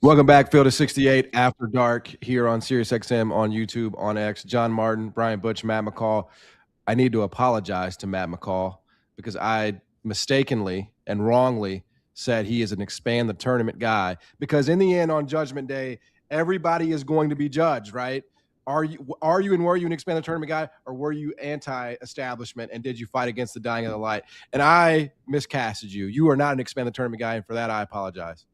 Welcome back, Field of 68 After Dark here on SiriusXM, on YouTube, on X. John Martin, Brian Butch, Matt McCall. I need to apologize to Matt McCall because I mistakenly and wrongly said he is an expand the tournament guy. Because in the end, on Judgment Day, everybody is going to be judged, right? Are you and were you an expand the tournament guy, or were you anti-establishment and did you fight against the dying of the light? And I miscasted you. You are not an expand the tournament guy, and for that I apologize.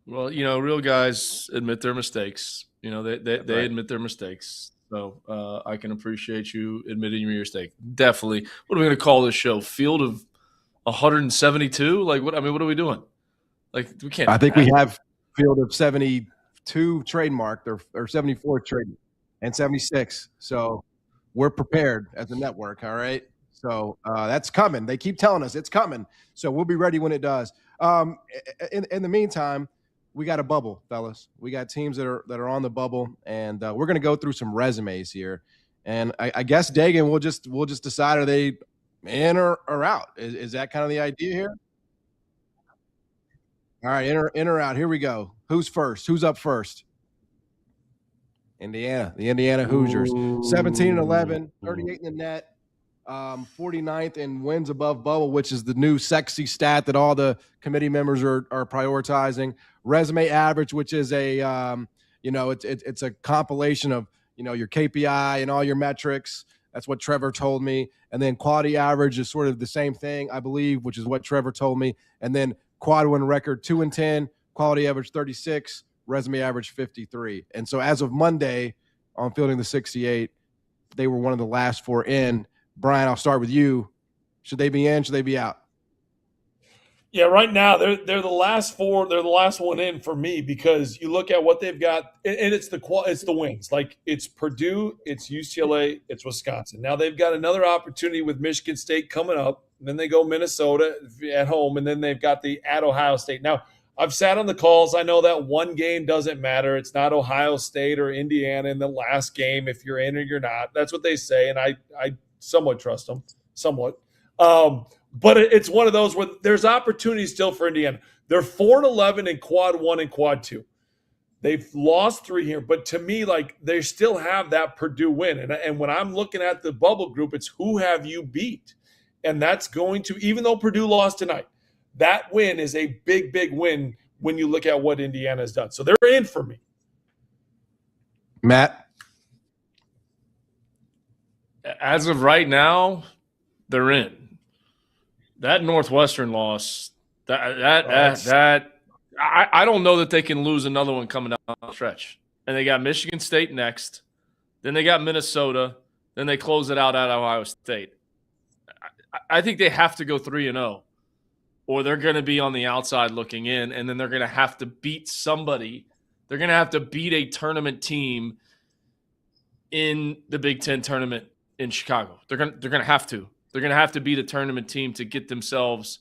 Well, real guys admit their mistakes. They admit their mistakes. So I can appreciate you admitting your mistake. Definitely. What are we going to call this show? Field of 172? Like what? I mean, what are we doing? Like we can't. I think we have field of 72 trademarked or 74 trademarked and 76. So we're prepared as a network. All right. So that's coming. They keep telling us it's coming. So we'll be ready when it does. In the meantime, we got a bubble, fellas. We got teams that are on the bubble, and we're going to go through some resumes here. And I guess Dagan, we'll just decide, are they in or out? Is that kind of the idea here? All right, in or out. Here we go. Who's first? Who's up first? Indiana, the Indiana Hoosiers, 17-11, 38 in the net. 49th in wins above bubble, which is the new sexy stat that all the committee members are prioritizing. Resume average, which is a it's a compilation of your KPI and all your metrics. That's what Trevor told me. And then quality average is sort of the same thing, I believe, which is what Trevor told me. And then quad win record 2-10, quality average 36, resume average 53. And so as of Monday on Fielding the 68, they were one of the last four in. Brian, I'll start with you. Should they be in? Should they be out? Yeah, right now they're the last four. They're the last one in for me because you look at what they've got, and it's the wins. Like it's Purdue, it's UCLA, it's Wisconsin. Now they've got another opportunity with Michigan State coming up. And then they go Minnesota at home, and then they've got the at Ohio State. Now I've sat on the calls. I know that one game doesn't matter. It's not Ohio State or Indiana in the last game if you're in or you're not. That's what they say, and I somewhat trust them, somewhat. But it's one of those where there's opportunities still for Indiana. They're 4-11 in quad one and quad two. They've lost 3 here, but to me, like they still have that Purdue win. And when I'm looking at the bubble group, it's who have you beat? And that's going to, even though Purdue lost tonight, that win is a big, big win when you look at what Indiana has done. So they're in for me. Matt? As of right now, they're in. That Northwestern loss, I don't know that they can lose another one coming down the stretch. And they got Michigan State next. Then they got Minnesota. Then they close it out at Ohio State. I think they have to go 3-0, or they're going to be on the outside looking in, and then they're going to have to beat somebody. They're going to have to beat a tournament team in the Big Ten tournament in Chicago. They're going to have to. They're going to have to beat a tournament team to get themselves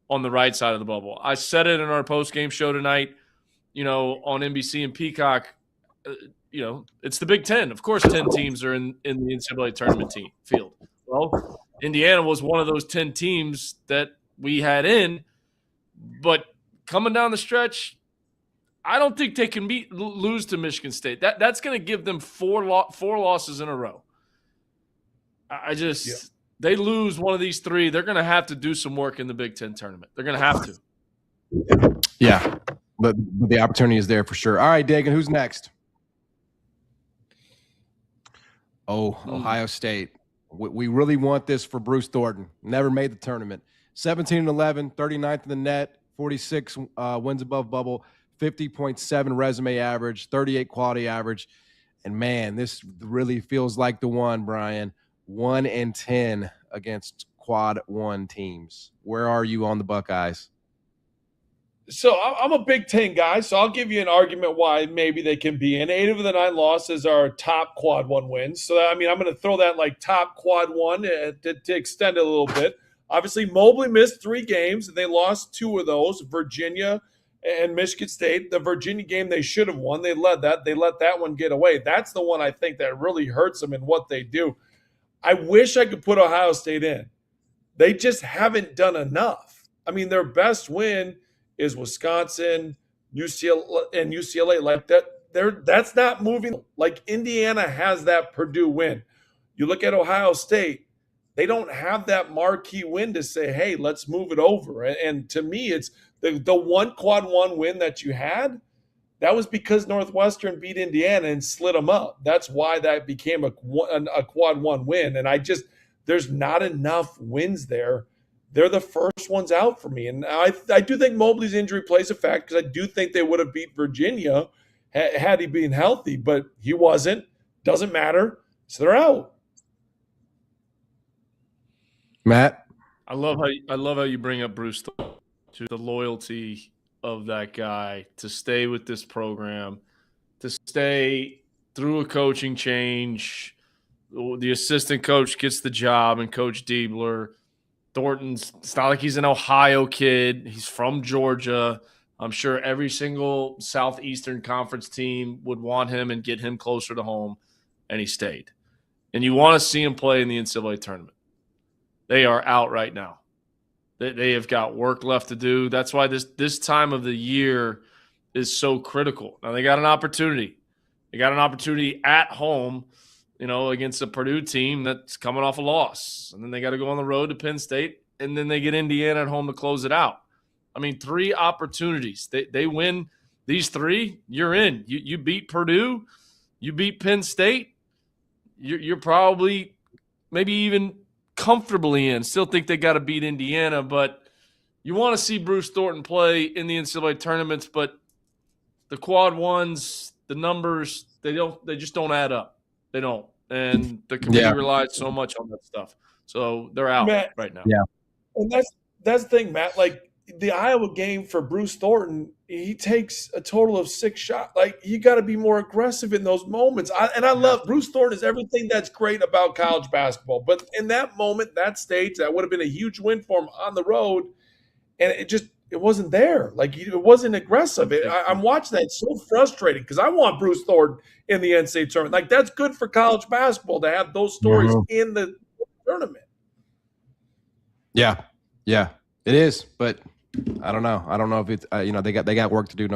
on the right side of the bubble. I said it in our post-game show tonight, on NBC and Peacock. It's the Big Ten. Of course, 10 teams are in the NCAA tournament field. Well, Indiana was one of those 10 teams that we had in, but coming down the stretch, I don't think they can lose to Michigan State. That's going to give them four losses in a row. They lose one of these 3, they're going to have to do some work in the Big Ten tournament. They're going to have to. Yeah, but the opportunity is there for sure. All right, Dagan, who's next? Ohio State. We really want this for Bruce Thornton. Never made the tournament. 17-11, 39th in the net, 46 wins above bubble, 50.7 resume average, 38 quality average. And, man, this really feels like the one, Brian. 1-10 against quad one teams. Where are you on the Buckeyes? So I'm a Big Ten guy, so I'll give you an argument why maybe they can be in. 8 of the 9 losses are top quad one wins. So, I'm going to throw that like top quad one to extend it a little bit. Obviously, Mobley missed 3 games, and they lost 2 of those, Virginia and Michigan State. The Virginia game they should have won. They let that one get away. That's the one I think that really hurts them in what they do. I wish I could put Ohio State in. They just haven't done enough. Their best win is Wisconsin, UCLA like that. That's not moving. Like Indiana has that Purdue win. You look at Ohio State, they don't have that marquee win to say, hey, let's move it over. And to me, it's the one quad one win that you had. That was because Northwestern beat Indiana and slid them up. That's why that became a quad one win. And there's not enough wins there. They're the first ones out for me. And I do think Mobley's injury plays a fact, because I do think they would have beat Virginia had he been healthy, but he wasn't. Doesn't matter. So they're out. Matt? I love how you bring up Bruce Thornton, to the loyalty of that guy to stay with this program, to stay through a coaching change. The assistant coach gets the job, and Coach Diebler. Thornton's, it's not like he's an Ohio kid. He's from Georgia. I'm sure every single Southeastern Conference team would want him and get him closer to home, and he stayed. And you want to see him play in the NCAA tournament. They are out right now. They have got work left to do. That's why this time of the year is so critical. Now, they got an opportunity. They got an opportunity at home, against a Purdue team that's coming off a loss. And then they got to go on the road to Penn State, and then they get Indiana at home to close it out. I mean, 3 opportunities. They win these 3, you're in. You beat Purdue, you beat Penn State, you're probably maybe even comfortably in. Still think they got to beat Indiana, but you want to see Bruce Thornton play in the NCAA tournaments, but the quad ones, the numbers, they just don't add up. They don't. And the committee relies so much on that stuff. So they're out right now. Yeah. And that's the thing, Matt. Like, the Iowa game for Bruce Thornton, he takes a total of 6 shots. Like, you got to be more aggressive in those moments. I love Bruce Thornton is everything that's great about college basketball. But in that moment, that stage, that would have been a huge win for him on the road. And it wasn't there. Like, it wasn't aggressive. I'm watching that. It's so frustrating, because I want Bruce Thornton in the NCAA tournament. Like, that's good for college basketball to have those stories in the tournament. Yeah, it is. But I don't know. I don't know if it's they got work to do. No